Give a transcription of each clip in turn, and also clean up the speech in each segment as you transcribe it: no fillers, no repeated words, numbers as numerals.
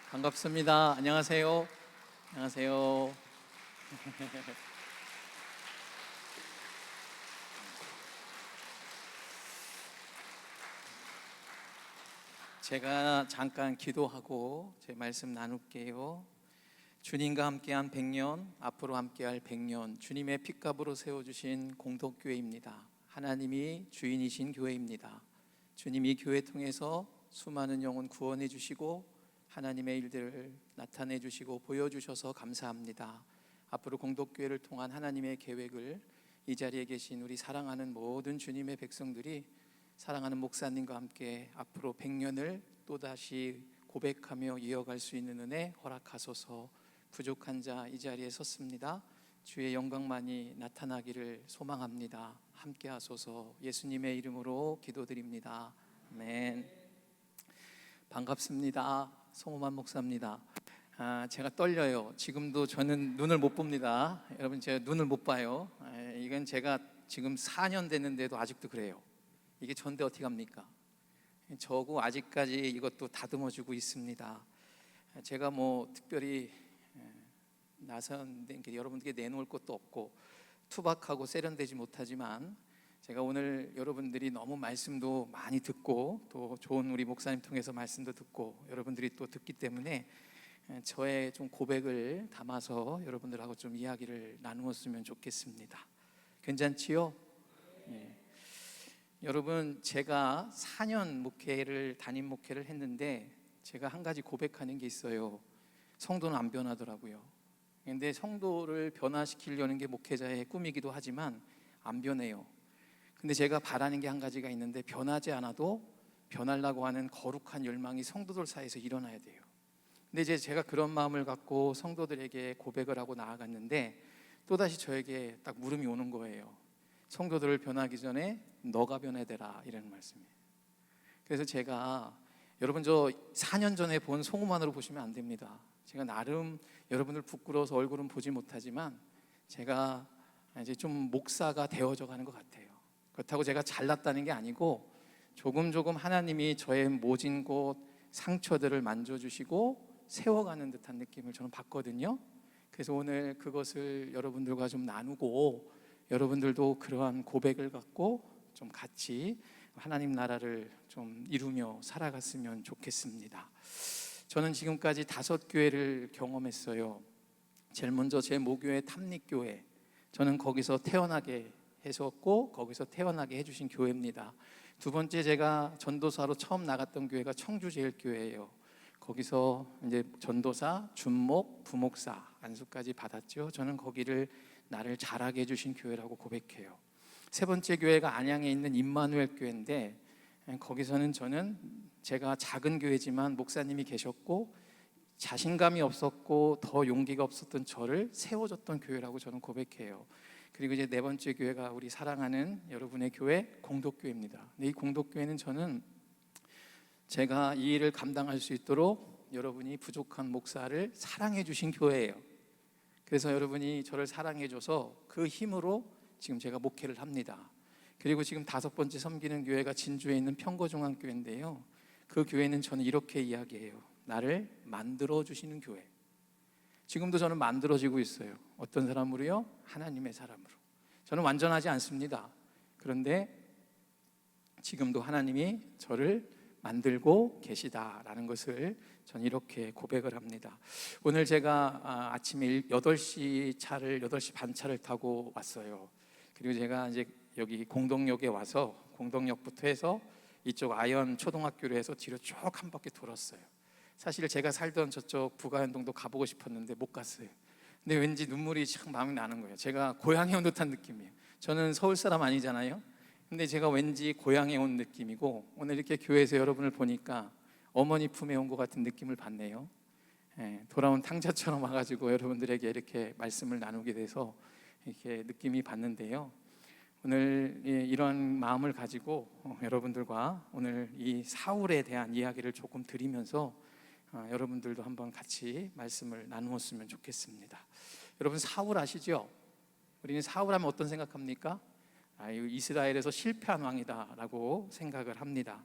반갑습니다. 안녕하세요. 안녕하세요. 제가 잠깐 기도하고 제 말씀 나눌게요. 주님과 함께한 100년, 앞으로 함께할 100년, 주님의 핏값으로 세워주신 공덕교회입니다. 하나님이 주인이신 교회입니다. 주님이 교회 통해서 수많은 영혼 구원해 주시고 하나님의 일들을 나타내 주시고 보여주셔서 감사합니다. 앞으로 공덕교회를 통한 하나님의 계획을 이 자리에 계신 우리 사랑하는 모든 주님의 백성들이 사랑하는 목사님과 함께 앞으로 100년을 또다시 고백하며 이어갈 수 있는 은혜 허락하소서. 부족한 자 이 자리에 섰습니다. 주의 영광만이 나타나기를 소망합니다. 함께 하소서. 예수님의 이름으로 기도드립니다. 아멘. 반갑습니다. 송호만 목사입니다. 제가 떨려요. 지금도 저는 눈을 못 봅니다. 여러분, 제가 눈을 못 봐요. 이건 제가 지금 4년 됐는데도 아직도 그래요. 이게 전데 어떻게 합니까? 저고 아직까지 이것도 다듬어주고 있습니다. 제가 뭐 특별히 나선 여러분들께 내놓을 것도 없고 투박하고 세련되지 못하지만, 제가 오늘 여러분들이 너무 말씀도 많이 듣고 또 좋은 우리 목사님 통해서 말씀도 듣고 여러분들이 또 듣기 때문에 저의 좀 고백을 담아서 여러분들하고 좀 이야기를 나누었으면 좋겠습니다. 괜찮지요? 네. 여러분, 제가 4년 담임 목회를 했는데 제가 한 가지 고백하는 게 있어요. 성도는 안 변하더라고요. 근데 성도를 변화시키려는 게 목회자의 꿈이기도 하지만 안 변해요. 근데 제가 바라는 게 한 가지가 있는데, 변하지 않아도 변하려고 하는 거룩한 열망이 성도들 사이에서 일어나야 돼요. 근데 이제 제가 그런 마음을 갖고 성도들에게 고백을 하고 나아갔는데 또다시 저에게 딱 물음이 오는 거예요. 성도들을 변하기 전에 너가 변해되라, 이라는 말씀이에요. 그래서 제가, 여러분, 저 4년 전에 본 송우만으로 보시면 안 됩니다. 제가 나름 여러분들 부끄러워서 얼굴은 보지 못하지만 제가 이제 좀 목사가 되어져 가는 것 같아요. 그렇다고 제가 잘났다는 게 아니고 조금 하나님이 저의 모진 곳 상처들을 만져주시고 세워가는 듯한 느낌을 저는 받거든요. 그래서 오늘 그것을 여러분들과 좀 나누고 여러분들도 그러한 고백을 갖고 좀 같이 하나님 나라를 좀 이루며 살아갔으면 좋겠습니다. 저는 지금까지 5교회를 경험했어요. 제일 먼저 제 모교회 탐닉교회, 저는 거기서 태어나게 했었고 거기서 태어나게 해주신 교회입니다. 두 번째, 제가 전도사로 처음 나갔던 교회가 청주제일교회예요. 거기서 이제 전도사, 준목, 부목사 안수까지 받았죠. 저는 거기를 나를 자라게 해주신 교회라고 고백해요. 세 번째 교회가 안양에 있는 임마누엘 교회인데, 거기서는 저는 제가 작은 교회지만 목사님이 계셨고 자신감이 없었고 더 용기가 없었던 저를 세워줬던 교회라고 저는 고백해요. 그리고 이제 네 번째 교회가 우리 사랑하는 여러분의 교회 공덕교회입니다. 이 공덕교회는 저는 제가 이 일을 감당할 수 있도록 여러분이 부족한 목사를 사랑해 주신 교회예요. 그래서 여러분이 저를 사랑해 줘서 그 힘으로 지금 제가 목회를 합니다. 그리고 지금 5번째 섬기는 교회가 진주에 있는 평거중앙교회인데요, 그 교회는 저는 이렇게 이야기해요. 나를 만들어 주시는 교회. 지금도 저는 만들어지고 있어요. 어떤 사람으로요? 하나님의 사람으로. 저는 완전하지 않습니다. 그런데 지금도 하나님이 저를 만들고 계시다라는 것을 저는 이렇게 고백을 합니다. 오늘 제가 아침에 8시 반 차를 타고 왔어요. 그리고 제가 이제 여기 공덕역에 와서 공덕역부터 해서 이쪽 아현 초등학교로 해서 뒤로 쭉 한 바퀴 돌았어요. 사실 제가 살던 저쪽 부가현동도 가보고 싶었는데 못 갔어요. 근데 왠지 눈물이 참 마음이 나는 거예요. 제가 고향에 온 듯한 느낌이에요. 저는 서울 사람 아니잖아요. 근데 제가 왠지 고향에 온 느낌이고, 오늘 이렇게 교회에서 여러분을 보니까 어머니 품에 온 것 같은 느낌을 받네요. 돌아온 탕자처럼 와가지고 여러분들에게 이렇게 말씀을 나누게 돼서 이렇게 느낌이 받는데요. 오늘 이런 마음을 가지고 여러분들과 오늘 이 사울에 대한 이야기를 조금 드리면서 여러분들도 한번 같이 말씀을 나누었으면 좋겠습니다. 여러분, 사울 아시죠? 우리는 사울하면 어떤 생각합니까? 이스라엘에서 실패한 왕이다라고 생각을 합니다.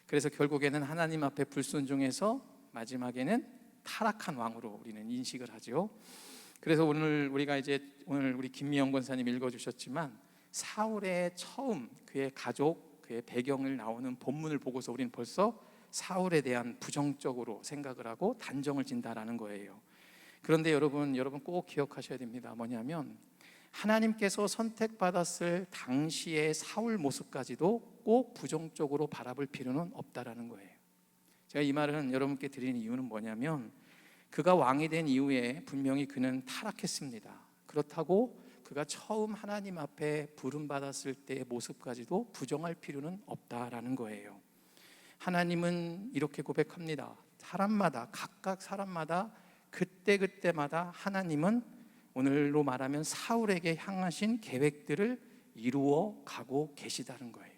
그래서 결국에는 하나님 앞에 불순종해서 마지막에는 타락한 왕으로 우리는 인식을 하죠. 그래서 오늘 우리 김미영 권사님 읽어주셨지만 사울의 처음 그의 가족, 그의 배경을 나오는 본문을 보고서 우리는 벌써 사울에 대한 부정적으로 생각을 하고 단정을 진다라는 거예요. 그런데 여러분 꼭 기억하셔야 됩니다. 뭐냐면 하나님께서 선택받았을 당시의 사울 모습까지도 꼭 부정적으로 바라볼 필요는 없다라는 거예요. 제가 이 말은 여러분께 드리는 이유는 뭐냐면 그가 왕이 된 이후에 분명히 그는 타락했습니다. 그렇다고 그가 처음 하나님 앞에 부름받았을 때의 모습까지도 부정할 필요는 없다라는 거예요. 하나님은 이렇게 고백합니다. 각각 사람마다 그때마다 하나님은 오늘로 말하면 사울에게 향하신 계획들을 이루어 가고 계시다는 거예요.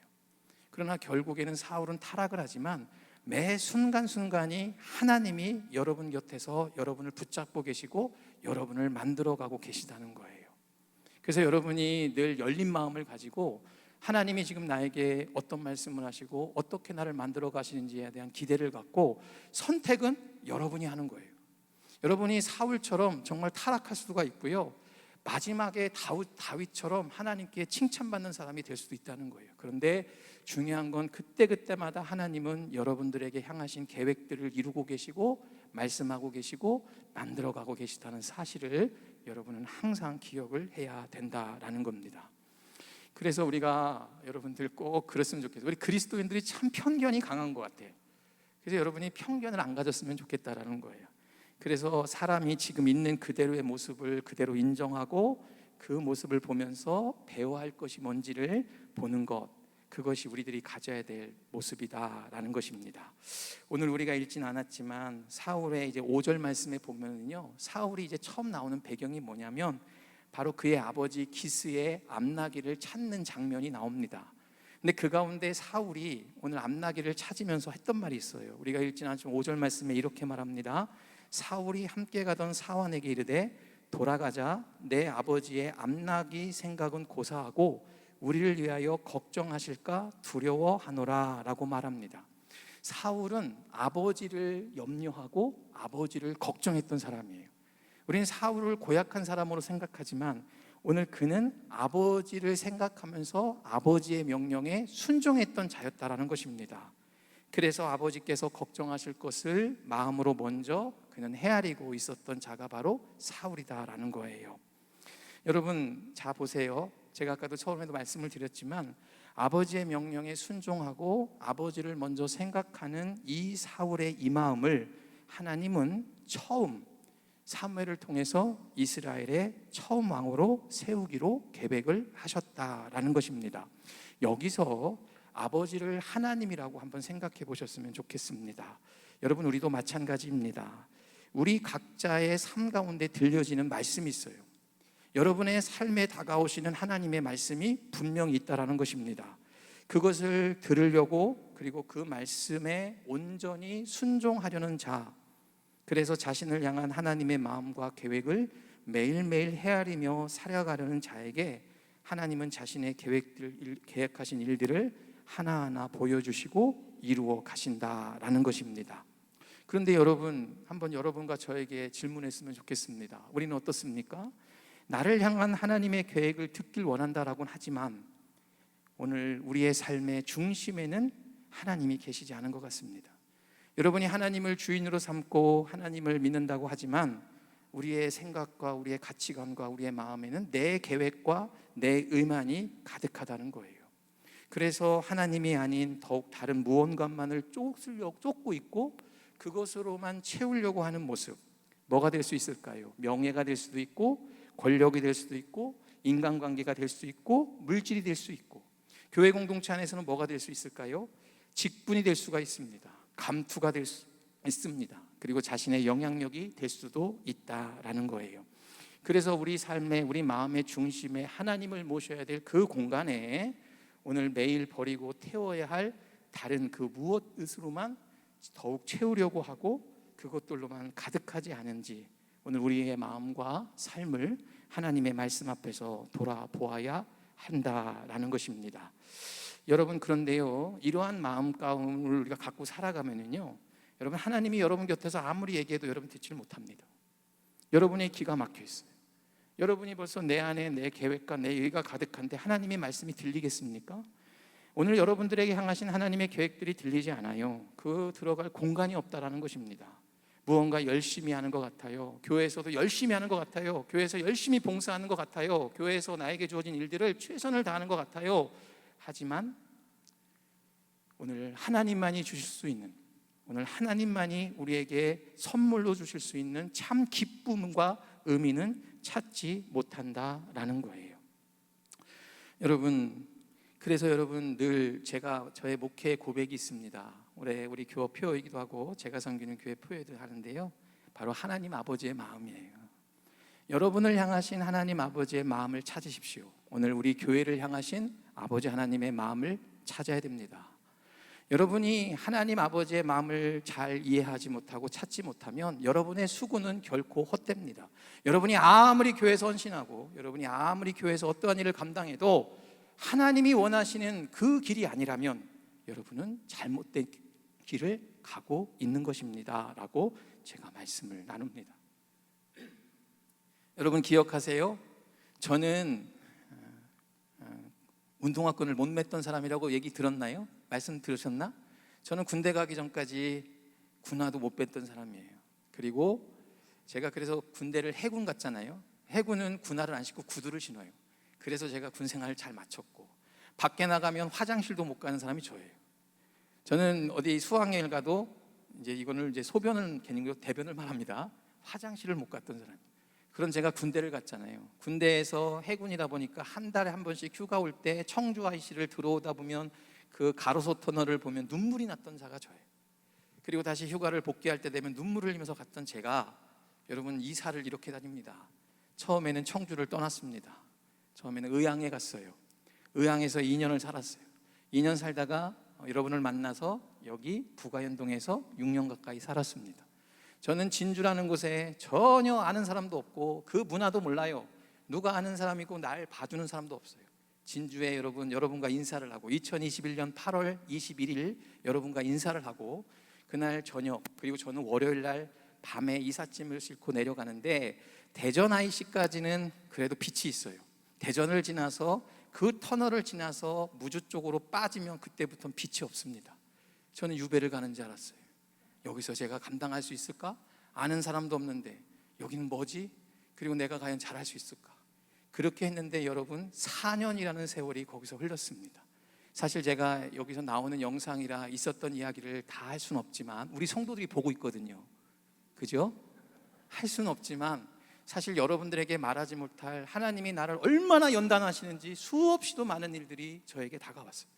그러나 결국에는 사울은 타락을 하지만 매 순간순간이 하나님이 여러분 곁에서 여러분을 붙잡고 계시고 여러분을 만들어가고 계시다는 거예요. 그래서 여러분이 늘 열린 마음을 가지고 하나님이 지금 나에게 어떤 말씀을 하시고 어떻게 나를 만들어 가시는지에 대한 기대를 갖고 선택은 여러분이 하는 거예요. 여러분이 사울처럼 정말 타락할 수가 있고요, 마지막에 다윗처럼 하나님께 칭찬받는 사람이 될 수도 있다는 거예요. 그런데 중요한 건 그때마다 하나님은 여러분들에게 향하신 계획들을 이루고 계시고 말씀하고 계시고 만들어가고 계시다는 사실을 여러분은 항상 기억을 해야 된다라는 겁니다. 그래서 우리가 여러분들 꼭 그랬으면 좋겠어요. 우리 그리스도인들이 참 편견이 강한 것 같아요. 그래서 여러분이 편견을 안 가졌으면 좋겠다라는 거예요. 그래서 사람이 지금 있는 그대로의 모습을 그대로 인정하고 그 모습을 보면서 배워야 할 것이 뭔지를 보는 것, 그것이 우리들이 가져야 될 모습이다라는 것입니다. 오늘 우리가 읽진 않았지만 사울의 이제 5절 말씀에 보면은요, 사울이 이제 처음 나오는 배경이 뭐냐면 바로 그의 아버지 기스의 암나귀를 찾는 장면이 나옵니다. 근데 그 가운데 사울이 오늘 암나귀를 찾으면서 했던 말이 있어요. 우리가 읽진 않지만 5절 말씀에 이렇게 말합니다. 사울이 함께 가던 사환에게 이르되 돌아가자, 내 아버지의 암나귀 생각은 고사하고 우리를 위하여 걱정하실까 두려워하노라 라고 말합니다. 사울은 아버지를 염려하고 아버지를 걱정했던 사람이에요. 우리는 사울을 고약한 사람으로 생각하지만 오늘 그는 아버지를 생각하면서 아버지의 명령에 순종했던 자였다라는 것입니다. 그래서 아버지께서 걱정하실 것을 마음으로 먼저 그는 헤아리고 있었던 자가 바로 사울이다라는 거예요. 여러분, 자 보세요. 제가 아까도 처음에도 말씀을 드렸지만 아버지의 명령에 순종하고 아버지를 먼저 생각하는 이 사울의 이 마음을 하나님은 처음 사무엘을 통해서 이스라엘의 처음 왕으로 세우기로 계획을 하셨다라는 것입니다. 여기서 아버지를 하나님이라고 한번 생각해 보셨으면 좋겠습니다. 여러분, 우리도 마찬가지입니다. 우리 각자의 삶 가운데 들려지는 말씀이 있어요. 여러분의 삶에 다가오시는 하나님의 말씀이 분명히 있다라는 것입니다. 그것을 들으려고 그리고 그 말씀에 온전히 순종하려는 자, 그래서 자신을 향한 하나님의 마음과 계획을 매일매일 헤아리며 살아가려는 자에게 하나님은 자신의 계획하신 일들을 하나하나 보여주시고 이루어 가신다라는 것입니다. 그런데 여러분, 한번 여러분과 저에게 질문했으면 좋겠습니다. 우리는 어떻습니까? 나를 향한 하나님의 계획을 듣길 원한다라고는 하지만 오늘 우리의 삶의 중심에는 하나님이 계시지 않은 것 같습니다. 여러분이 하나님을 주인으로 삼고 하나님을 믿는다고 하지만 우리의 생각과 우리의 가치관과 우리의 마음에는 내 계획과 내 의만이 가득하다는 거예요. 그래서 하나님이 아닌 더욱 다른 무언가만을 쫓고 있고 그것으로만 채우려고 하는 모습, 뭐가 될 수 있을까요? 명예가 될 수도 있고 권력이 될 수도 있고 인간관계가 될 수도 있고 물질이 될 수 있고, 교회 공동체 안에서는 뭐가 될 수 있을까요? 직분이 될 수가 있습니다. 감투가 될 수 있습니다. 그리고 자신의 영향력이 될 수도 있다라는 거예요. 그래서 우리 삶의, 우리 마음의 중심에 하나님을 모셔야 될 그 공간에 오늘 매일 버리고 태워야 할 다른 그 무엇으로만 더욱 채우려고 하고 그것들로만 가득하지 않은지 오늘 우리의 마음과 삶을 하나님의 말씀 앞에서 돌아보아야 한다라는 것입니다. 여러분, 그런데요, 이러한 마음 가운을 우리가 갖고 살아가면은요, 여러분, 하나님이 여러분 곁에서 아무리 얘기해도 여러분 듣지를 못합니다. 여러분의 귀가 막혀 있어요. 여러분이 벌써 내 안에 내 계획과 내 의가 가득한데 하나님의 말씀이 들리겠습니까? 오늘 여러분들에게 향하신 하나님의 계획들이 들리지 않아요. 그 들어갈 공간이 없다라는 것입니다. 무언가 열심히 하는 것 같아요. 교회에서도 열심히 하는 것 같아요. 교회에서 열심히 봉사하는 것 같아요. 교회에서 나에게 주어진 일들을 최선을 다하는 것 같아요. 하지만 오늘 하나님만이 주실 수 있는, 오늘 하나님만이 우리에게 선물로 주실 수 있는 참 기쁨과 의미는 찾지 못한다라는 거예요. 여러분, 그래서 여러분, 늘 제가 저의 목회 고백이 있습니다. 올해 우리 교회 표이기도 하고 제가 섬기는 교회 표회도 하는데요, 바로 하나님 아버지의 마음이에요. 여러분을 향하신 하나님 아버지의 마음을 찾으십시오. 오늘 우리 교회를 향하신 아버지 하나님의 마음을 찾아야 됩니다. 여러분이 하나님 아버지의 마음을 잘 이해하지 못하고 찾지 못하면 여러분의 수고는 결코 헛됩니다. 여러분이 아무리 교회에서 헌신하고 여러분이 아무리 교회에서 어떠한 일을 감당해도 하나님이 원하시는 그 길이 아니라면 여러분은 잘못된 길을 가고 있는 것입니다 라고 제가 말씀을 나눕니다. 여러분 기억하세요? 저는 운동화끈을 못 맸던 사람이라고 얘기 들었나요? 말씀 들으셨나? 저는 군대 가기 전까지 군화도 못 뺐던 사람이에요. 그리고 제가 그래서 군대를 해군 갔잖아요. 해군은 군화를 안 신고 구두를 신어요. 그래서 제가 군 생활을 잘 마쳤고, 밖에 나가면 화장실도 못 가는 사람이 저예요. 저는 어디 수학여행을 가도 이제 이거는 이제 소변을 개념으로 대변을 말합니다. 화장실을 못 갔던 사람. 그런 제가 군대를 갔잖아요. 군대에서 해군이다 보니까 한 달에 한 번씩 휴가 올 때 청주 IC를 들어오다 보면 그 가로수 터널을 보면 눈물이 났던 자가 저예요. 그리고 다시 휴가를 복귀할 때 되면 눈물을 흘리면서 갔던 제가, 여러분, 이사를 이렇게 다닙니다. 처음에는 청주를 떠났습니다. 처음에는 의왕에 갔어요. 의왕에서 2년을 살았어요. 2년 살다가 여러분을 만나서 여기 부가연동에서 6년 가까이 살았습니다. 저는 진주라는 곳에 전혀 아는 사람도 없고 그 문화도 몰라요. 누가 아는 사람이고 날 봐주는 사람도 없어요. 진주에 여러분과 인사를 하고 2021년 8월 21일 여러분과 인사를 하고 그날 저녁, 그리고 저는 월요일 날 밤에 이삿짐을 싣고 내려가는데 대전 IC까지는 그래도 빛이 있어요. 대전을 지나서 그 터널을 지나서 무주 쪽으로 빠지면 그때부터는 빛이 없습니다. 저는 유배를 가는 줄 알았어요. 여기서 제가 감당할 수 있을까? 아는 사람도 없는데 여기는 뭐지? 그리고 내가 과연 잘할 수 있을까? 그렇게 했는데 여러분, 4년이라는 세월이 거기서 흘렀습니다. 사실 제가 여기서 나오는 영상이라 있었던 이야기를 다 할 수는 없지만 우리 성도들이 보고 있거든요. 그죠? 할 수는 없지만 사실 여러분들에게 말하지 못할 하나님이 나를 얼마나 연단하시는지 수없이도 많은 일들이 저에게 다가왔어요.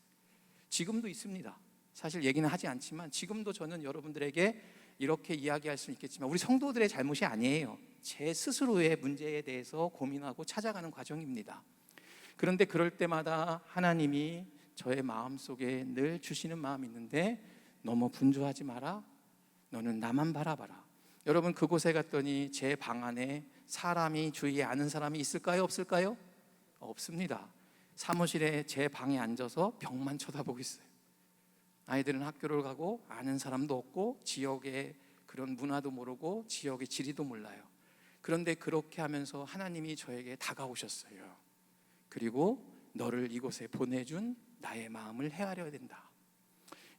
지금도 있습니다. 사실 얘기는 하지 않지만 지금도 저는 여러분들에게 이렇게 이야기할 수는 있겠지만 우리 성도들의 잘못이 아니에요. 제 스스로의 문제에 대해서 고민하고 찾아가는 과정입니다. 그런데 그럴 때마다 하나님이 저의 마음속에 늘 주시는 마음이 있는데, 너무 분주하지 마라. 너는 나만 바라봐라. 여러분, 그곳에 갔더니 제 방 안에 사람이, 주위에 아는 사람이 있을까요? 없을까요? 없습니다. 사무실에 제 방에 앉아서 벽만 쳐다보고 있어요. 아이들은 학교를 가고 아는 사람도 없고 지역의 그런 문화도 모르고 지역의 지리도 몰라요. 그런데 그렇게 하면서 하나님이 저에게 다가오셨어요. 그리고 너를 이곳에 보내준 나의 마음을 헤아려야 된다.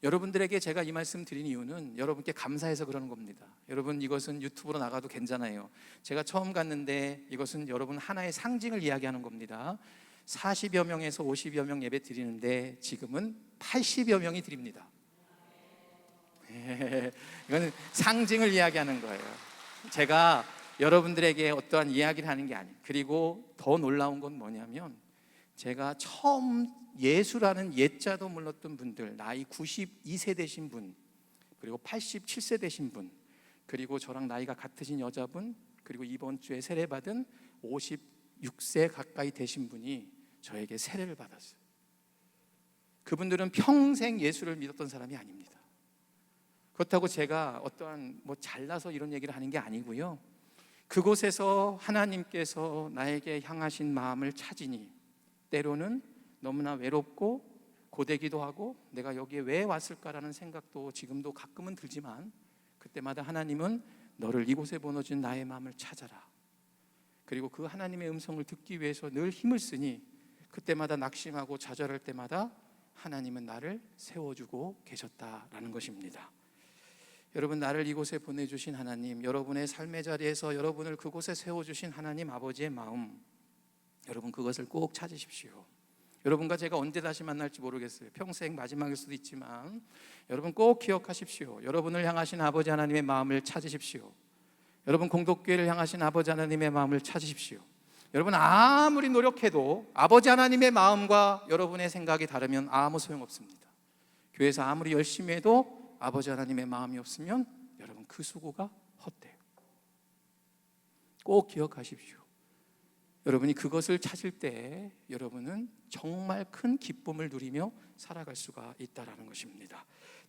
여러분들에게 제가 이 말씀 드린 이유는 여러분께 감사해서 그러는 겁니다. 여러분, 이것은 유튜브로 나가도 괜찮아요. 제가 처음 갔는데 이것은 여러분 하나의 상징을 이야기하는 겁니다. 40여 명에서 50여 명 예배 드리는데 지금은 80여 명이 드립니다. 이거는 상징을 이야기하는 거예요. 제가 여러분들에게 어떠한 이야기를 하는 게 아니에요. 그리고 더 놀라운 건 뭐냐면, 제가 처음 예수라는 옛자도 몰랐던 분들, 나이 92세 되신 분, 그리고 87세 되신 분, 그리고 저랑 나이가 같으신 여자분, 그리고 이번 주에 세례받은 56세 가까이 되신 분이 저에게 세례를 받았어요. 그분들은 평생 예수를 믿었던 사람이 아닙니다. 그렇다고 제가 어떠한 잘나서 이런 얘기를 하는 게 아니고요, 그곳에서 하나님께서 나에게 향하신 마음을 찾으니 때로는 너무나 외롭고 고되기도 하고 내가 여기에 왜 왔을까라는 생각도 지금도 가끔은 들지만, 그때마다 하나님은 너를 이곳에 보내준 나의 마음을 찾아라. 그리고 그 하나님의 음성을 듣기 위해서 늘 힘을 쓰니 그때마다 낙심하고 좌절할 때마다 하나님은 나를 세워주고 계셨다라는 것입니다. 여러분, 나를 이곳에 보내주신 하나님, 여러분의 삶의 자리에서 여러분을 그곳에 세워주신 하나님 아버지의 마음, 여러분 그것을 꼭 찾으십시오. 여러분과 제가 언제 다시 만날지 모르겠어요. 평생 마지막일 수도 있지만 여러분 꼭 기억하십시오. 여러분을 향하신 아버지 하나님의 마음을 찾으십시오. 여러분 공동교회를 향하신 아버지 하나님의 마음을 찾으십시오. 여러분 아무리 노력해도 아버지 하나님의 마음과 여러분의 생각이 다르면 아무 소용없습니다. 교회에서 아무리 열심히 해도 아버지 하나님의 마음이 없으면 여러분 그 수고가 헛돼요. 꼭 기억하십시오. 여러분이 그것을 찾을 때 여러분은 정말 큰 기쁨을 누리며 살아갈 수가 있다는 것입니다.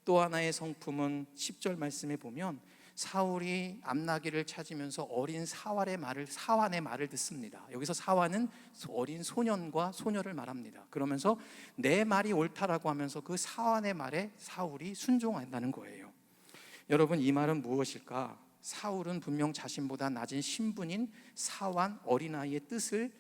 또 하나의 성품은 10절 말씀에 보면 사울이 암나기를 찾으면서 어린 사환의 말을 듣습니다. 여기서 사환은 어린 소년과 소녀를 말합니다. 그러면서 내 말이 옳다라고 하면서 그 사환의 말에 사울이 순종한다는 거예요. 여러분 이 말은 무엇일까? 사울은 분명 자신보다 낮은 신분인 사환 어린아이의 뜻을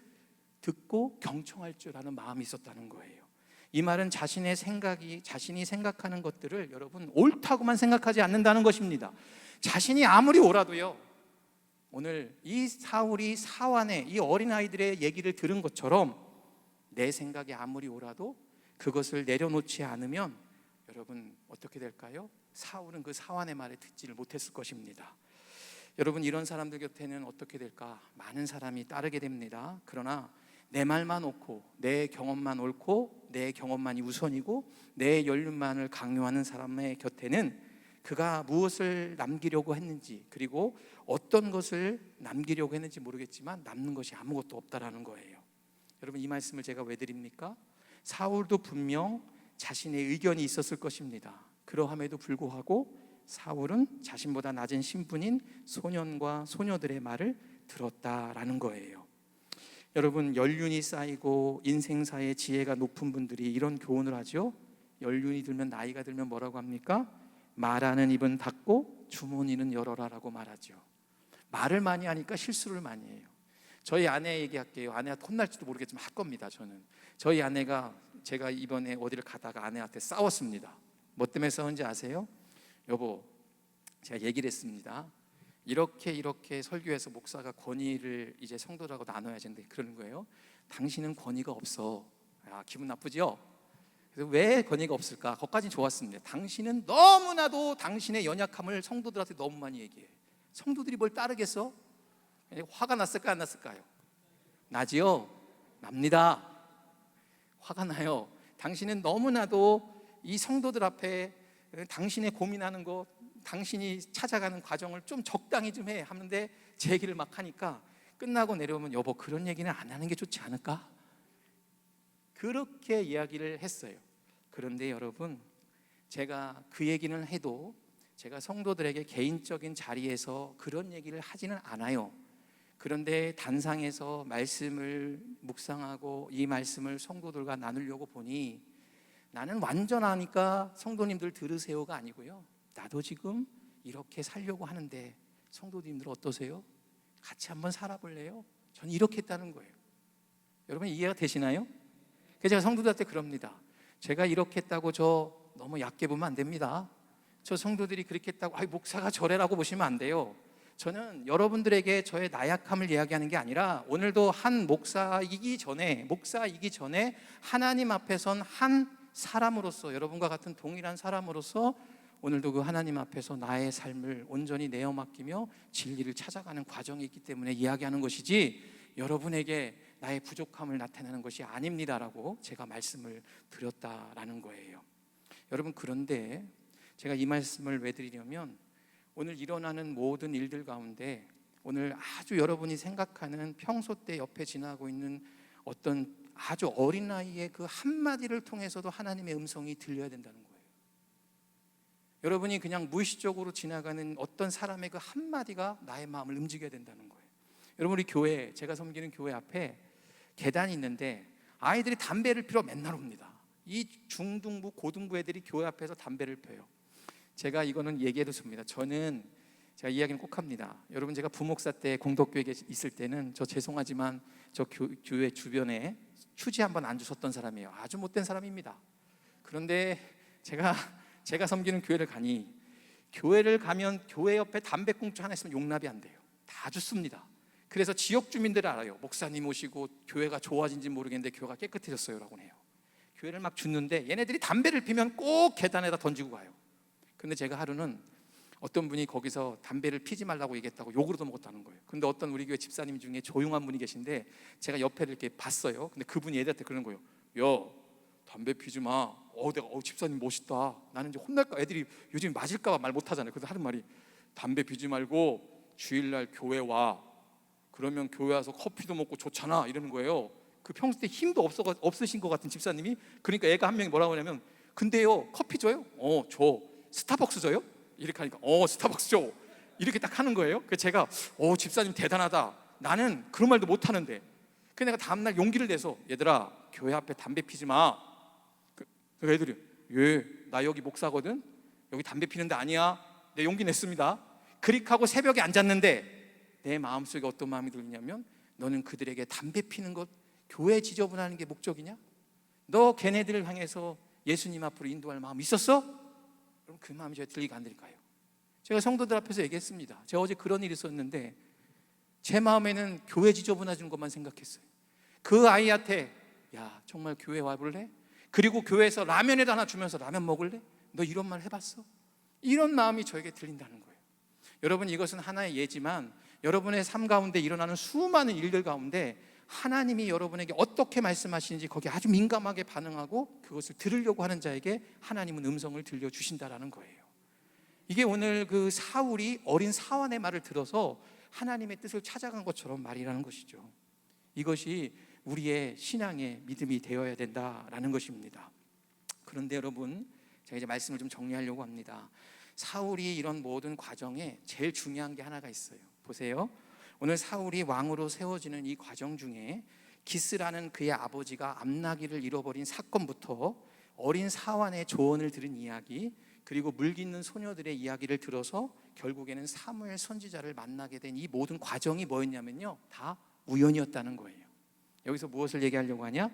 듣고 경청할 줄 아는 마음이 있었다는 거예요. 이 말은 자신이 생각하는 것들을 여러분 옳다고만 생각하지 않는다는 것입니다. 자신이 아무리 옳아도요, 오늘 이 사울이 사환의 이 어린아이들의 얘기를 들은 것처럼 내 생각이 아무리 옳아도 그것을 내려놓지 않으면 여러분 어떻게 될까요? 사울은 그 사환의 말에 듣지를 못했을 것입니다. 여러분 이런 사람들 곁에는 어떻게 될까? 많은 사람이 따르게 됩니다. 그러나 내 말만 옳고 내 경험만 옳고 내 경험만이 우선이고 내 연륜만을 강요하는 사람의 곁에는 그가 무엇을 남기려고 했는지 그리고 어떤 것을 남기려고 했는지 모르겠지만 남는 것이 아무것도 없다라는 거예요. 여러분 이 말씀을 제가 왜 드립니까? 사울도 분명 자신의 의견이 있었을 것입니다. 그러함에도 불구하고 사울은 자신보다 낮은 신분인 소년과 소녀들의 말을 들었다라는 거예요. 여러분 연륜이 쌓이고 인생사의 지혜가 높은 분들이 이런 교훈을 하죠. 연륜이 들면 나이가 들면 뭐라고 합니까? 말하는 입은 닫고 주머니는 열어라라고 말하죠. 말을 많이 하니까 실수를 많이 해요. 저희 아내 얘기할게요. 아내가 혼날지도 모르겠지만 할 겁니다. 저희 아내가 제가 이번에 어디를 가다가 아내한테 싸웠습니다. 뭐 때문에 싸운지 아세요? 여보, 제가 얘기를 했습니다. 이렇게 설교해서 목사가 권위를 이제 성도들하고 나눠야 되는데 그러는 거예요. 당신은 권위가 없어. 기분 나쁘죠? 그래서 왜 권위가 없을까? 거기까지는 좋았습니다. 당신은 너무나도 당신의 연약함을 성도들한테 너무 많이 얘기해. 성도들이 뭘 따르겠어? 화가 났을까 안 났을까요? 나지요? 납니다. 화가 나요. 당신은 너무나도 이 성도들 앞에 당신의 고민하는 거, 당신이 찾아가는 과정을 좀 적당히 좀 해 하는데 제 얘기를 막 하니까 끝나고 내려오면 여보 그런 얘기는 안 하는 게 좋지 않을까? 그렇게 이야기를 했어요. 그런데 여러분 제가 그 얘기는 해도 제가 성도들에게 개인적인 자리에서 그런 얘기를 하지는 않아요. 그런데 단상에서 말씀을 묵상하고 이 말씀을 성도들과 나누려고 보니 나는 완전하니까 성도님들 들으세요가 아니고요, 나도 지금 이렇게 살려고 하는데 성도님들 어떠세요? 같이 한번 살아볼래요? 저는 이렇게 했다는 거예요. 여러분 이해가 되시나요? 그래서 제가 성도들한테 그럽니다. 제가 이렇게 했다고 저 너무 얕게 보면 안 됩니다. 저 성도들이 그렇게 했다고 목사가 저래라고 보시면 안 돼요. 저는 여러분들에게 저의 나약함을 이야기하는 게 아니라 오늘도 한 목사이기 전에 하나님 앞에 선 한 사람으로서, 여러분과 같은 동일한 사람으로서 오늘도 그 하나님 앞에서 나의 삶을 온전히 내어 맡기며 진리를 찾아가는 과정이 있기 때문에 이야기하는 것이지 여러분에게 나의 부족함을 나타내는 것이 아닙니다라고 제가 말씀을 드렸다라는 거예요. 여러분 그런데 제가 이 말씀을 왜 드리냐면 오늘 일어나는 모든 일들 가운데 오늘 아주 여러분이 생각하는 평소 때 옆에 지나고 있는 어떤 아주 어린 아이의 그 한마디를 통해서도 하나님의 음성이 들려야 된다는 거예요. 여러분이 그냥 무의식적으로 지나가는 어떤 사람의 그 한마디가 나의 마음을 움직여야 된다는 거예요. 여러분 우리 교회, 제가 섬기는 교회 앞에 계단이 있는데 아이들이 담배를 피러 맨날 옵니다. 이 중등부, 고등부 애들이 교회 앞에서 담배를 펴요. 제가 이거는 얘기해도 줍니다. 저는 제가 이야기는 꼭 합니다. 여러분, 제가 부목사 때 공덕교회에 있을 때는 저 죄송하지만 저 교회 주변에 휴지 한 번 안 주셨던 사람이에요. 아주 못된 사람입니다. 그런데 제가 섬기는 교회를 가니, 교회를 가면 교회 옆에 담배꽁초 하나 있으면 용납이 안 돼요. 다 줍습니다. 그래서 지역 주민들을 알아요. 목사님 오시고 교회가 좋아진지 모르겠는데 교회가 깨끗해졌어요 라고 해요. 교회를 막 줍는데 얘네들이 담배를 피면 꼭 계단에다 던지고 가요. 근데 제가 하루는 어떤 분이 거기서 담배를 피지 말라고 얘기했다고 욕으로도 먹었다는 거예요. 근데 어떤 우리 교회 집사님 중에 조용한 분이 계신데 제가 옆에를 이렇게 봤어요. 근데 그분이 애들한테 그러는 거예요. 야, 담배 피지 마. 내가 집사님 멋있다. 나는 이제 혼날까, 애들이 요즘 맞을까 봐 말 못하잖아요. 그래서 하는 말이, 담배 피지 말고 주일날 교회 와. 그러면 교회 와서 커피도 먹고 좋잖아, 이러는 거예요. 그 평소 때 힘도 없으신 것 같은 집사님이. 그러니까 애가 한 명이 뭐라고 하냐면, 근데요, 커피 줘요? 줘. 스타벅스 줘요? 이렇게 하니까 스타벅스 줘. 이렇게 딱 하는 거예요. 그래서 제가 집사님 대단하다. 나는 그런 말도 못 하는데. 그래서 내가 다음날 용기를 내서, 얘들아, 교회 앞에 담배 피지 마. 그 애들이, 나 여기 목사거든. 여기 담배 피는 데 아니야. 내 용기 냈습니다. 그렇게 하고 새벽에 앉았는데 내 마음속에 어떤 마음이 들냐면, 너는 그들에게 담배 피는 것, 교회 지저분하는 게 목적이냐? 너 걔네들을 향해서 예수님 앞으로 인도할 마음 있었어? 그럼 그 마음이 제가 들리게 안 될까요? 제가 성도들 앞에서 얘기했습니다. 제가 어제 그런 일이 있었는데 제 마음에는 교회 지저분해지는 것만 생각했어요. 그 아이한테, 야, 정말 교회 와볼래? 그리고 교회에서 라면에다 하나 주면서, 라면 먹을래? 너 이런 말 해봤어? 이런 마음이 저에게 들린다는 거예요. 여러분, 이것은 하나의 예지만 여러분의 삶 가운데 일어나는 수많은 일들 가운데 하나님이 여러분에게 어떻게 말씀하시는지 거기에 아주 민감하게 반응하고 그것을 들으려고 하는 자에게 하나님은 음성을 들려주신다라는 거예요. 이게 오늘 그 사울이 어린 사환의 말을 들어서 하나님의 뜻을 찾아간 것처럼 말이라는 것이죠. 이것이 우리의 신앙의 믿음이 되어야 된다라는 것입니다. 그런데 여러분, 제가 이제 말씀을 좀 정리하려고 합니다. 사울이 이런 모든 과정에 제일 중요한 게 하나가 있어요. 보세요. 오늘 사울이 왕으로 세워지는 이 과정 중에 기스라는 그의 아버지가 암나기를 잃어버린 사건부터 어린 사환의 조언을 들은 이야기, 그리고 물깃는 소녀들의 이야기를 들어서 결국에는 사무엘 선지자를 만나게 된 이 모든 과정이 뭐였냐면요, 다 우연이었다는 거예요. 여기서 무엇을 얘기하려고 하냐?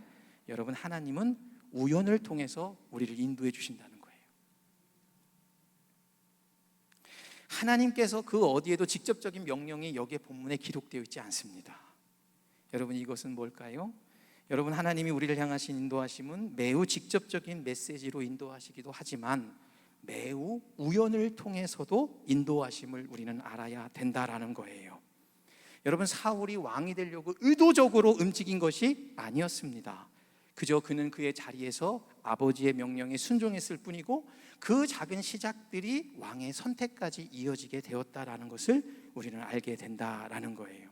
여러분, 하나님은 우연을 통해서 우리를 인도해 주신다는 거예요. 하나님께서 그 어디에도 직접적인 명령이 여기에 본문에 기록되어 있지 않습니다. 여러분, 이것은 뭘까요? 여러분, 하나님이 우리를 향하신 인도하심은 매우 직접적인 메시지로 인도하시기도 하지만 매우 우연을 통해서도 인도하심을 우리는 알아야 된다라는 거예요. 여러분, 사울이 왕이 되려고 의도적으로 움직인 것이 아니었습니다. 그저 그는 그의 자리에서 아버지의 명령에 순종했을 뿐이고 그 작은 시작들이 왕의 선택까지 이어지게 되었다라는 것을 우리는 알게 된다라는 거예요.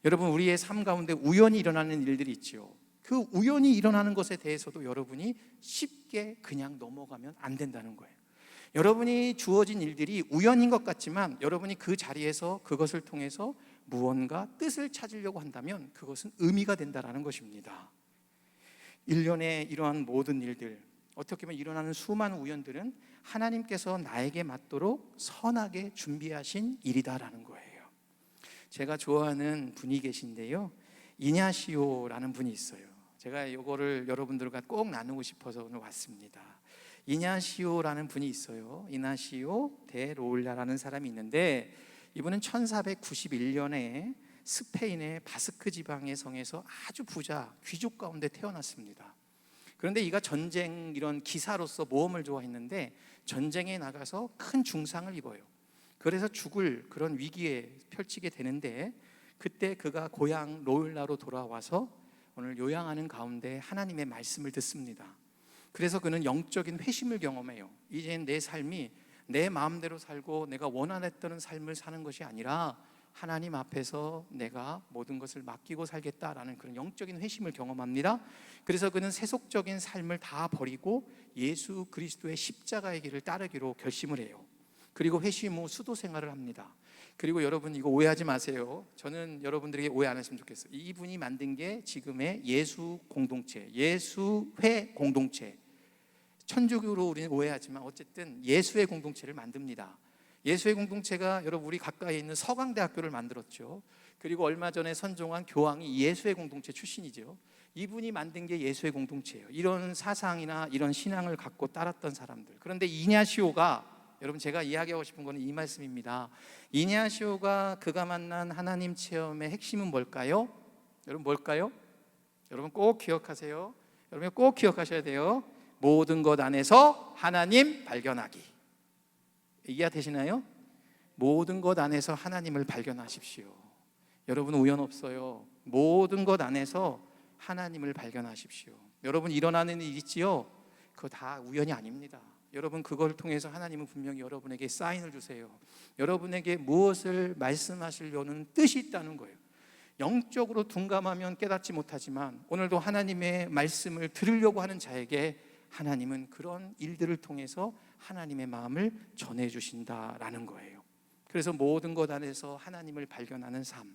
여러분, 우리의 삶 가운데 우연히 일어나는 일들이 있죠. 그 우연히 일어나는 것에 대해서도 여러분이 쉽게 그냥 넘어가면 안 된다는 거예요. 여러분이 주어진 일들이 우연인 것 같지만 여러분이 그 자리에서 그것을 통해서 무언가 뜻을 찾으려고 한다면 그것은 의미가 된다라는 것입니다. 일련의 이러한 모든 일들, 어떻게 보면 일어나는 수많은 우연들은 하나님께서 나에게 맞도록 선하게 준비하신 일이다라는 거예요. 제가 좋아하는 분이 계신데요, 이냐시오라는 분이 있어요. 제가 이거를 여러분들과 꼭 나누고 싶어서 오늘 왔습니다. 이냐시오라는 분이 있어요. 이냐시오 데 로울라라는 사람이 있는데, 이분은 1491년에 스페인의 바스크 지방의 성에서 아주 부자 귀족 가운데 태어났습니다. 그런데 이가 전쟁 이런 기사로서 모험을 좋아했는데 전쟁에 나가서 큰 중상을 입어요. 그래서 죽을 그런 위기에 펼치게 되는데, 그때 그가 고향 로울라로 돌아와서 오늘 요양하는 가운데 하나님의 말씀을 듣습니다. 그래서 그는 영적인 회심을 경험해요. 이젠 내 삶이 내 마음대로 살고 내가 원하던 삶을 사는 것이 아니라 하나님 앞에서 내가 모든 것을 맡기고 살겠다라는 그런 영적인 회심을 경험합니다. 그래서 그는 세속적인 삶을 다 버리고 예수 그리스도의 십자가의 길을 따르기로 결심을 해요. 그리고 회심 후 수도 생활을 합니다. 그리고 여러분, 이거 오해하지 마세요. 저는 여러분들에게 오해 안 했으면 좋겠어요. 이분이 만든 게 지금의 예수 공동체, 예수회 공동체. 천주교로 우리는 오해하지만 어쨌든 예수의 공동체를 만듭니다. 예수의 공동체가 여러분 우리 가까이에 있는 서강대학교를 만들었죠. 그리고 얼마 전에 선종한 교황이 예수의 공동체 출신이죠. 이분이 만든 게 예수의 공동체예요. 이런 사상이나 이런 신앙을 갖고 따랐던 사람들. 그런데 이냐시오가, 여러분 제가 이야기하고 싶은 거는 이 말씀입니다. 이냐시오가 그가 만난 하나님 체험의 핵심은 뭘까요? 여러분 뭘까요? 여러분 꼭 기억하세요. 여러분 꼭 기억하셔야 돼요. 모든 것 안에서 하나님 발견하기. 이해가 되시나요? 모든 것 안에서 하나님을 발견하십시오. 여러분 우연 없어요. 모든 것 안에서 하나님을 발견하십시오. 여러분 일어나는 일 있지요? 그거 다 우연이 아닙니다. 여러분 그걸 통해서 하나님은 분명히 여러분에게 사인을 주세요. 여러분에게 무엇을 말씀하시려는 뜻이 있다는 거예요. 영적으로 둔감하면 깨닫지 못하지만 오늘도 하나님의 말씀을 들으려고 하는 자에게 하나님은 그런 일들을 통해서 하나님의 마음을 전해주신다라는 거예요. 그래서 모든 것 안에서 하나님을 발견하는 삶,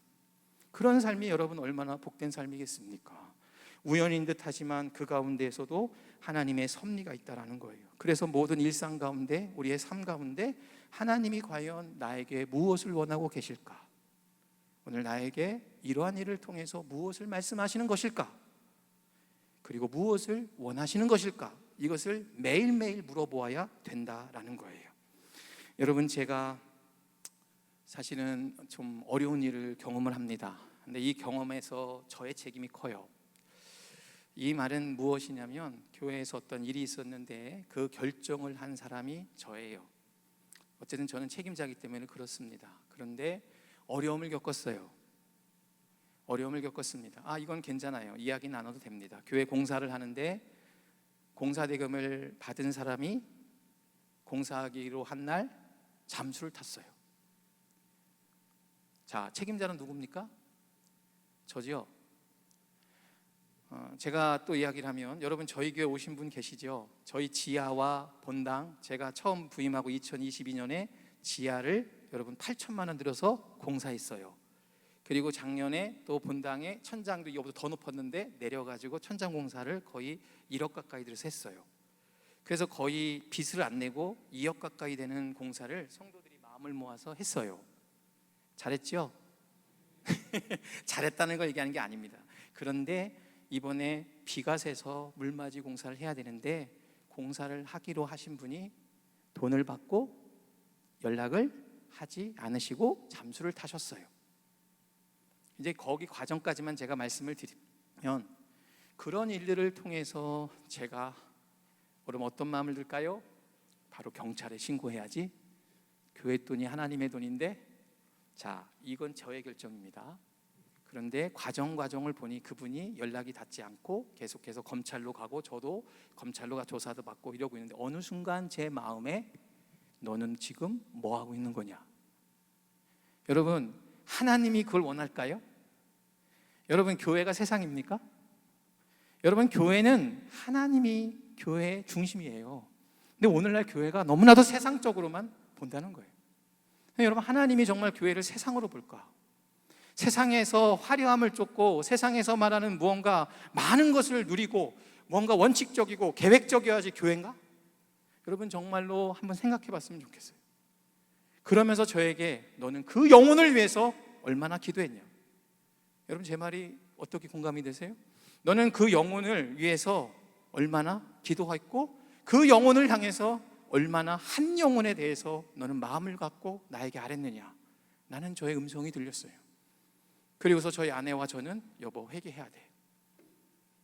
그런 삶이 여러분 얼마나 복된 삶이겠습니까? 우연인 듯 하지만 그 가운데에서도 하나님의 섭리가 있다는 거예요. 그래서 모든 일상 가운데, 우리의 삶 가운데 하나님이 과연 나에게 무엇을 원하고 계실까? 오늘 나에게 이러한 일을 통해서 무엇을 말씀하시는 것일까? 그리고 무엇을 원하시는 것일까? 이것을 매일매일 물어보아야 된다라는 거예요. 여러분 제가 사실은 좀 어려운 일을 경험을 합니다. 근데 이 경험에서 저의 책임이 커요. 이 말은 무엇이냐면 교회에서 어떤 일이 있었는데 그 결정을 한 사람이 저예요. 어쨌든 저는 책임자이기 때문에 그렇습니다. 그런데 어려움을 겪었어요. 어려움을 겪었습니다. 이건 괜찮아요. 이야기 나눠도 됩니다. 교회 공사를 하는데 공사대금을 받은 사람이 공사하기로 한 날 잠수를 탔어요. 자, 책임자는 누굽니까? 저지요. 제가 또 이야기를 하면 여러분 저희 교회 오신 분 계시죠? 저희 지하와 본당, 제가 처음 부임하고 2022년에 지하를 여러분 8천만 원 들여서 공사했어요. 그리고 작년에 또 본당에 천장도 이거보다 더 높았는데 내려가지고 천장 공사를 거의 1억 가까이 들여서 했어요. 그래서 거의 빚을 안 내고 2억 가까이 되는 공사를 성도들이 마음을 모아서 했어요. 잘했죠? 잘했다는 걸 얘기하는 게 아닙니다. 그런데 이번에 비가 새서 물맞이 공사를 해야 되는데 공사를 하기로 하신 분이 돈을 받고 연락을 하지 않으시고 잠수를 타셨어요. 이제 거기 과정까지만 제가 말씀을 드리면 그런 일들을 통해서 제가 여러분 어떤 마음을 들까요? 바로 경찰에 신고해야지. 교회 돈이 하나님의 돈인데, 자, 이건 저의 결정입니다. 그런데 과정을 보니 그분이 연락이 닿지 않고 계속해서 검찰로 가고 저도 검찰로 가 조사도 받고 이러고 있는데 어느 순간 제 마음에 너는 지금 뭐 하고 있는 거냐? 여러분 하나님이 그걸 원할까요? 여러분 교회가 세상입니까? 여러분 교회는 하나님이 교회의 중심이에요. 근데 오늘날 교회가 너무나도 세상적으로만 본다는 거예요. 여러분 하나님이 정말 교회를 세상으로 볼까? 세상에서 화려함을 쫓고 세상에서 말하는 무언가 많은 것을 누리고 뭔가 원칙적이고 계획적이어야지 교회인가? 여러분 정말로 한번 생각해 봤으면 좋겠어요. 그러면서 저에게 너는 그 영혼을 위해서 얼마나 기도했냐? 여러분 제 말이 어떻게 공감이 되세요? 너는 그 영혼을 위해서 얼마나 기도했고 그 영혼을 향해서 얼마나 한 영혼에 대해서 너는 마음을 갖고 나에게 아뢰느냐? 나는 저의 음성이 들렸어요. 그리고서 저희 아내와 저는 여보 회개해야 돼.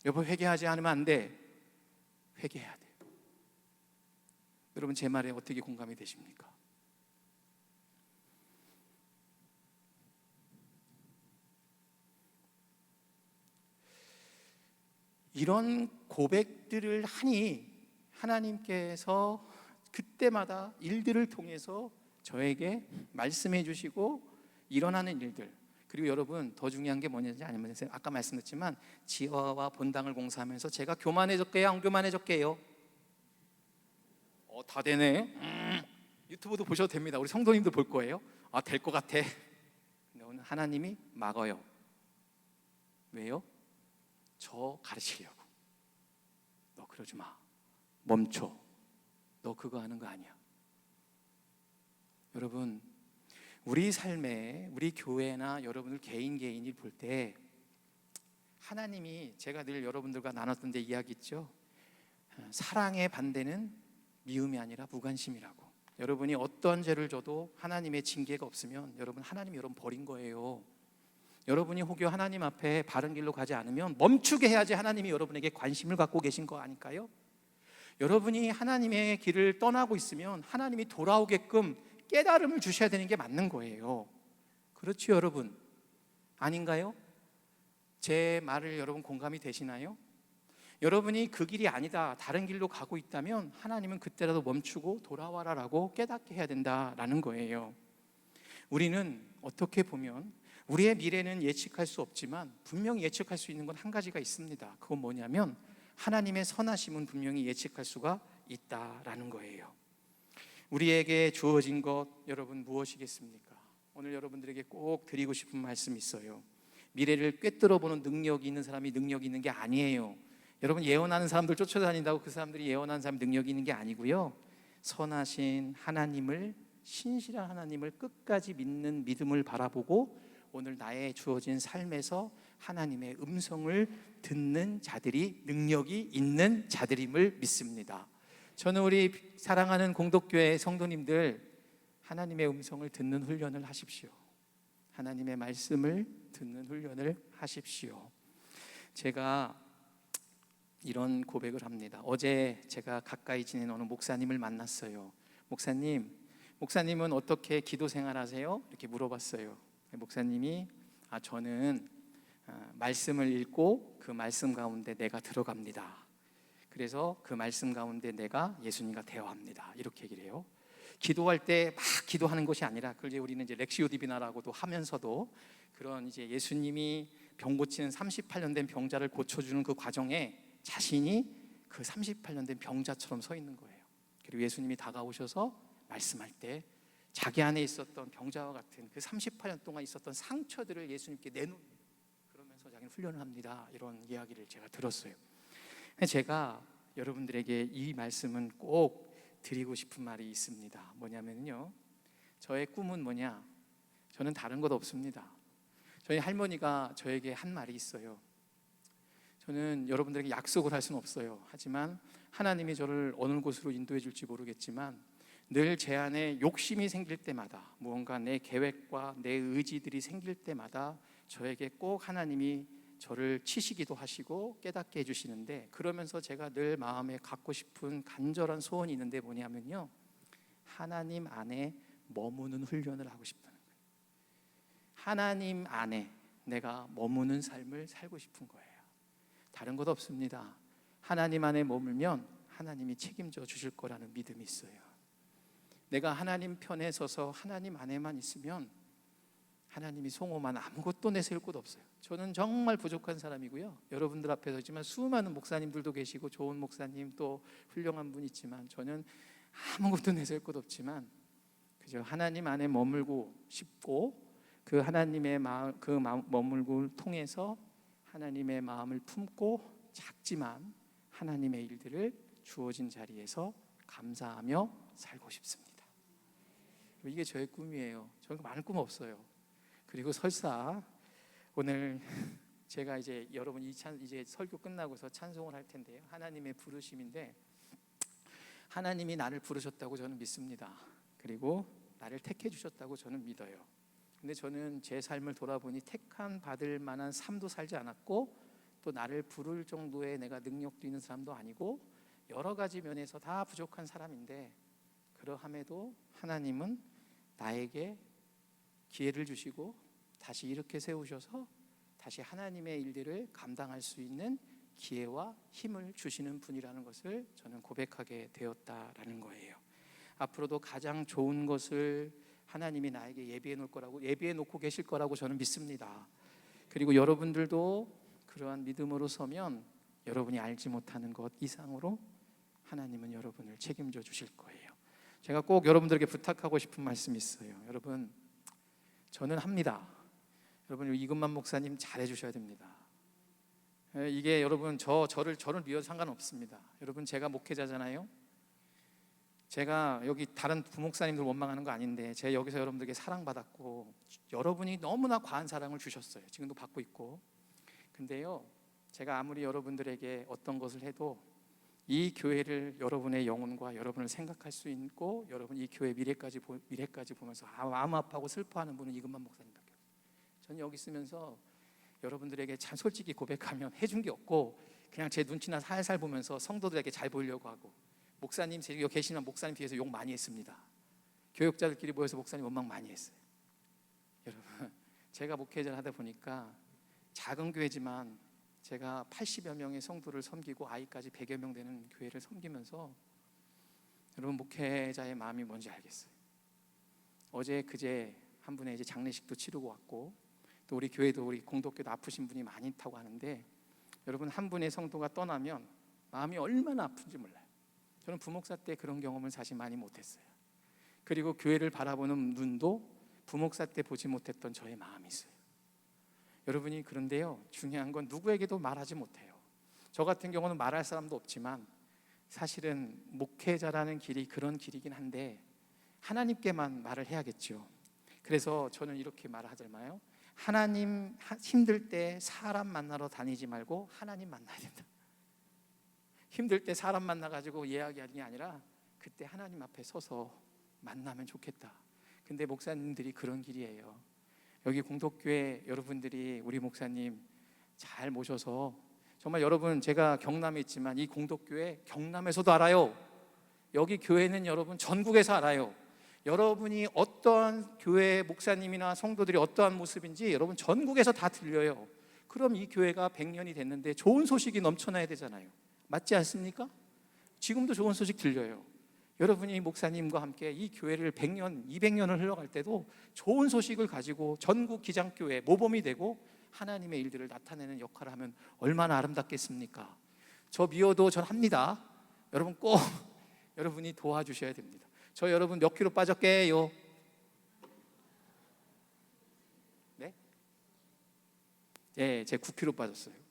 여보 회개하지 않으면 안 돼. 회개해야 돼. 여러분 제 말에 어떻게 공감이 되십니까? 이런 고백들을 하니 하나님께서 그때마다 일들을 통해서 저에게 말씀해 주시고 일어나는 일들, 그리고 여러분 더 중요한 게 뭐냐지 아니면 아까 말씀드렸지만 지하와 본당을 공사하면서 제가 교만해졌게요? 안 교만해졌게요? 다 되네. 유튜브도 보셔도 됩니다. 우리 성도님도 볼 거예요. 될 것 같아. 근데 오늘 하나님이 막아요. 왜요? 저 가르치려고. 너 그러지 마. 멈춰. 너 그거 하는 거 아니야. 여러분, 우리 삶에 우리 교회나 여러분들 개인이 볼 때 하나님이, 제가 늘 여러분들과 나눴던 데 이야기 있죠. 사랑의 반대는 미움이 아니라 무관심이라고. 여러분이 어떤 죄를 져도 하나님의 징계가 없으면 여러분, 하나님이 여러분 버린 거예요. 여러분이 혹여 하나님 앞에 바른 길로 가지 않으면 멈추게 해야지 하나님이 여러분에게 관심을 갖고 계신 거 아닐까요? 여러분이 하나님의 길을 떠나고 있으면 하나님이 돌아오게끔 깨달음을 주셔야 되는 게 맞는 거예요. 그렇죠, 여러분? 아닌가요? 제 말을 여러분 공감이 되시나요? 여러분이 그 길이 아니다, 다른 길로 가고 있다면 하나님은 그때라도 멈추고 돌아와라라고 깨닫게 해야 된다라는 거예요. 우리는 어떻게 보면 우리의 미래는 예측할 수 없지만 분명히 예측할 수 있는 건 한 가지가 있습니다. 그건 뭐냐면 하나님의 선하심은 분명히 예측할 수가 있다라는 거예요. 우리에게 주어진 것 여러분 무엇이겠습니까? 오늘 여러분들에게 꼭 드리고 싶은 말씀이 있어요. 미래를 꿰뚫어 보는 능력이 있는 사람이 능력이 있는 게 아니에요. 여러분, 예언하는 사람들 쫓아다닌다고 그 사람들이 예언하는 사람이 능력이 있는 게 아니고요. 선하신 하나님을, 신실한 하나님을 끝까지 믿는 믿음을 바라보고 오늘 나의 주어진 삶에서 하나님의 음성을 듣는 자들이 능력이 있는 자들임을 믿습니다. 저는 우리 사랑하는 공덕교회 성도님들, 하나님의 음성을 듣는 훈련을 하십시오. 하나님의 말씀을 듣는 훈련을 하십시오. 제가 이런 고백을 합니다. 어제 제가 가까이 지낸 어느 목사님을 만났어요. 목사님은 어떻게 기도 생활하세요? 이렇게 물어봤어요. 목사님이 저는 말씀을 읽고 그 말씀 가운데 내가 들어갑니다. 그래서 그 말씀 가운데 내가 예수님과 대화합니다. 이렇게 얘기를 해요. 기도할 때 막 기도하는 것이 아니라, 그걸 우리는 이제 렉시오 디비나라고도 하면서도 그런 이제 예수님이 병 고치는 38년 된 병자를 고쳐주는 그 과정에 자신이 그 38년 된 병자처럼 서 있는 거예요. 그리고 예수님이 다가오셔서 말씀할 때 자기 안에 있었던 병자와 같은 그 38년 동안 있었던 상처들을 예수님께 그러면서 자기는 훈련을 합니다. 이런 이야기를 제가 들었어요. 제가 여러분들에게 이 말씀은 꼭 드리고 싶은 말이 있습니다. 뭐냐면요, 저의 꿈은 뭐냐? 저는 다른 것 없습니다. 저희 할머니가 저에게 한 말이 있어요. 저는 여러분들에게 약속을 할 수는 없어요. 하지만 하나님이 저를 어느 곳으로 인도해 줄지 모르겠지만 늘 제 안에 욕심이 생길 때마다, 무언가 내 계획과 내 의지들이 생길 때마다 저에게 꼭 하나님이 저를 치시기도 하시고 깨닫게 해주시는데, 그러면서 제가 늘 마음에 갖고 싶은 간절한 소원이 있는데 뭐냐면요, 하나님 안에 머무는 훈련을 하고 싶다는 거예요. 하나님 안에 내가 머무는 삶을 살고 싶은 거예요. 다른 것 없습니다. 하나님 안에 머물면 하나님이 책임져 주실 거라는 믿음이 있어요. 내가 하나님 편에 서서 하나님 안에만 있으면 하나님이 송호만 아무것도 내세울 것 없어요. 저는 정말 부족한 사람이고요. 여러분들 앞에 서지만 수많은 목사님들도 계시고 좋은 목사님 또 훌륭한 분 있지만 저는 아무것도 내세울 것 없지만 그저 하나님 안에 머물고 싶고 그 하나님의 마음, 머물고 통해서 하나님의 마음을 품고 작지만 하나님의 일들을 주어진 자리에서 감사하며 살고 싶습니다. 이게 저의 꿈이에요. 저는 많은 꿈 없어요. 그리고 설사 오늘 제가 이제 여러분 이제 설교 끝나고서 찬송을 할 텐데요. 하나님의 부르심인데 하나님이 나를 부르셨다고 저는 믿습니다. 그리고 나를 택해 주셨다고 저는 믿어요. 근데 저는 제 삶을 돌아보니 택함 받을 만한 삶도 살지 않았고 또 나를 부를 정도의 내가 능력도 있는 사람도 아니고 여러 가지 면에서 다 부족한 사람인데, 그러함에도 하나님은 나에게 기회를 주시고 다시 이렇게 세우셔서 다시 하나님의 일들을 감당할 수 있는 기회와 힘을 주시는 분이라는 것을 저는 고백하게 되었다라는 거예요. 앞으로도 가장 좋은 것을 하나님이 나에게 예비해 놓고 계실 거라고 저는 믿습니다. 그리고 여러분들도 그러한 믿음으로 서면 여러분이 알지 못하는 것 이상으로 하나님은 여러분을 책임져 주실 거예요. 제가 꼭 여러분들에게 부탁하고 싶은 말씀이 있어요. 여러분, 저는 합니다. 여러분, 이금만 목사님 잘해 주셔야 됩니다. 이게 여러분 저를 믿어도 상관없습니다. 여러분, 제가 목회자잖아요. 제가 여기 다른 부목사님들 원망하는 거 아닌데 제가 여기서 여러분들에게 사랑받았고 여러분이 너무나 과한 사랑을 주셨어요. 지금도 받고 있고. 근데요, 제가 아무리 여러분들에게 어떤 것을 해도 이 교회를 여러분의 영혼과 여러분을 생각할 수 있고 여러분 이 교회 미래까지 보면서 마음 아파하고 슬퍼하는 분은 이것만 목사님밖에 없어요. 저는 여기 있으면서 여러분들에게 참 솔직히 고백하면 해준 게 없고 그냥 제 눈치나 살살 보면서 성도들에게 잘 보이려고 하고, 목사님 여기 계시는 목사님 뒤에서 욕 많이 했습니다. 교역자들끼리 모여서 목사님 원망 많이 했어요. 여러분, 제가 목회자를 하다 보니까 작은 교회지만 제가 80여 명의 성도를 섬기고 아이까지 100여 명 되는 교회를 섬기면서 여러분 목회자의 마음이 뭔지 알겠어요. 어제 그제 한 분의 이제 장례식도 치르고 왔고 또 우리 교회도 우리 공덕교도 아프신 분이 많다고 하는데 여러분 한 분의 성도가 떠나면 마음이 얼마나 아픈지 몰라요. 저는 부목사 때 그런 경험을 사실 많이 못했어요. 그리고 교회를 바라보는 눈도 부목사 때 보지 못했던 저의 마음이 있어요. 여러분이 그런데요, 중요한 건 누구에게도 말하지 못해요. 저 같은 경우는 말할 사람도 없지만 사실은 목회자라는 길이 그런 길이긴 한데 하나님께만 말을 해야겠죠. 그래서 저는 이렇게 말하잖아요. 하나님 힘들 때 사람 만나러 다니지 말고 하나님 만나야 된다. 힘들 때 사람 만나가지고 이야기하는 게 아니라 그때 하나님 앞에 서서 만나면 좋겠다. 근데 목사님들이 그런 길이에요. 여기 공덕교회 여러분들이 우리 목사님 잘 모셔서 정말 여러분, 제가 경남에 있지만 이 공덕교회 경남에서도 알아요. 여기 교회는 여러분 전국에서 알아요. 여러분이 어떠한 교회 목사님이나 성도들이 어떠한 모습인지 여러분 전국에서 다 들려요. 그럼 이 교회가 100년이 됐는데 좋은 소식이 넘쳐나야 되잖아요. 맞지 않습니까? 지금도 좋은 소식 들려요. 여러분이 목사님과 함께 이 교회를 100년, 200년을 흘러갈 때도 좋은 소식을 가지고 전국 기장교회 모범이 되고 하나님의 일들을 나타내는 역할을 하면 얼마나 아름답겠습니까? 저 미워도 전 합니다. 여러분 꼭 여러분이 도와주셔야 됩니다. 저 여러분 몇 킬로 빠졌게요? 네? 네, 제가 9kg 빠졌어요.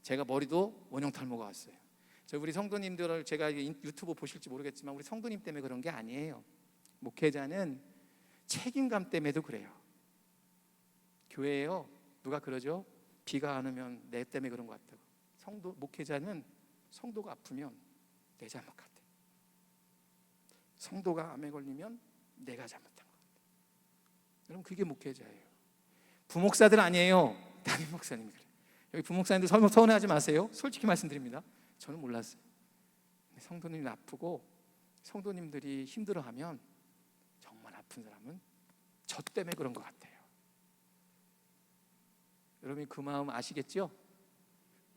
제가 머리도 원형 탈모가 왔어요. 우리 성도님들을 제가 유튜브 보실지 모르겠지만 우리 성도님 때문에 그런 게 아니에요. 목회자는 책임감 때문에도 그래요. 교회에요, 누가 그러죠? 비가 안 오면 내 때문에 그런 것 같다고. 목회자는 성도가 아프면 내 잘못 같아. 성도가 암에 걸리면 내가 잘못한 것 같아. 여러분 그게 목회자예요. 부목사들 아니에요. 담임 목사님 그래요. 여기 부목사님들 서운해하지 마세요. 솔직히 말씀드립니다. 저는 몰랐어요. 성도님이 아프고 성도님들이 힘들어하면 정말 아픈 사람은 저 때문에 그런 것 같아요. 여러분이 그 마음 아시겠죠?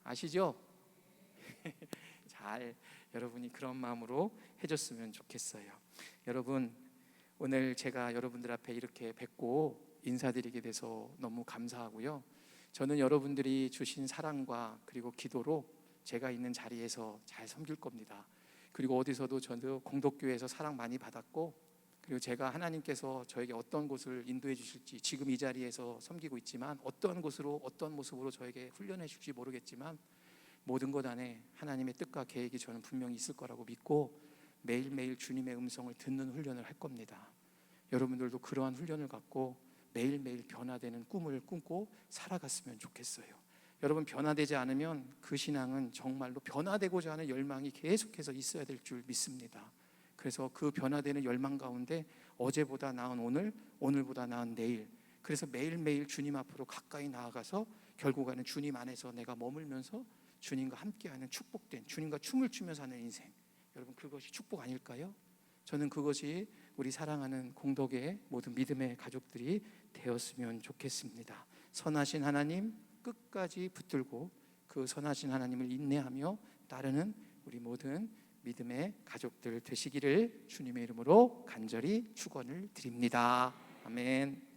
아시죠? 잘 여러분이 그런 마음으로 해줬으면 좋겠어요. 여러분, 오늘 제가 여러분들 앞에 이렇게 뵙고 인사드리게 돼서 너무 감사하고요. 저는 여러분들이 주신 사랑과 그리고 기도로 제가 있는 자리에서 잘 섬길 겁니다. 그리고 어디서도 저도 공덕교회에서 사랑 많이 받았고, 그리고 제가 하나님께서 저에게 어떤 곳을 인도해 주실지 지금 이 자리에서 섬기고 있지만 어떤 곳으로 어떤 모습으로 저에게 훈련해 주실지 모르겠지만 모든 것 안에 하나님의 뜻과 계획이 저는 분명히 있을 거라고 믿고 매일매일 주님의 음성을 듣는 훈련을 할 겁니다. 여러분들도 그러한 훈련을 갖고 매일매일 변화되는 꿈을 꿈고 살아갔으면 좋겠어요. 여러분 변화되지 않으면 그 신앙은 정말로 변화되고자 하는 열망이 계속해서 있어야 될 줄 믿습니다. 그래서 그 변화되는 열망 가운데 어제보다 나은 오늘, 오늘보다 나은 내일, 그래서 매일매일 주님 앞으로 가까이 나아가서 결국에는 주님 안에서 내가 머물면서 주님과 함께하는 축복된, 주님과 춤을 추면서 사는 인생, 여러분 그것이 축복 아닐까요? 저는 그것이 우리 사랑하는 공덕의 모든 믿음의 가족들이 되었으면 좋겠습니다. 선하신 하나님 끝까지 붙들고 그 선하신 하나님을 인내하며 따르는 우리 모든 믿음의 가족들 되시기를 주님의 이름으로 간절히 축원을 드립니다. 아멘.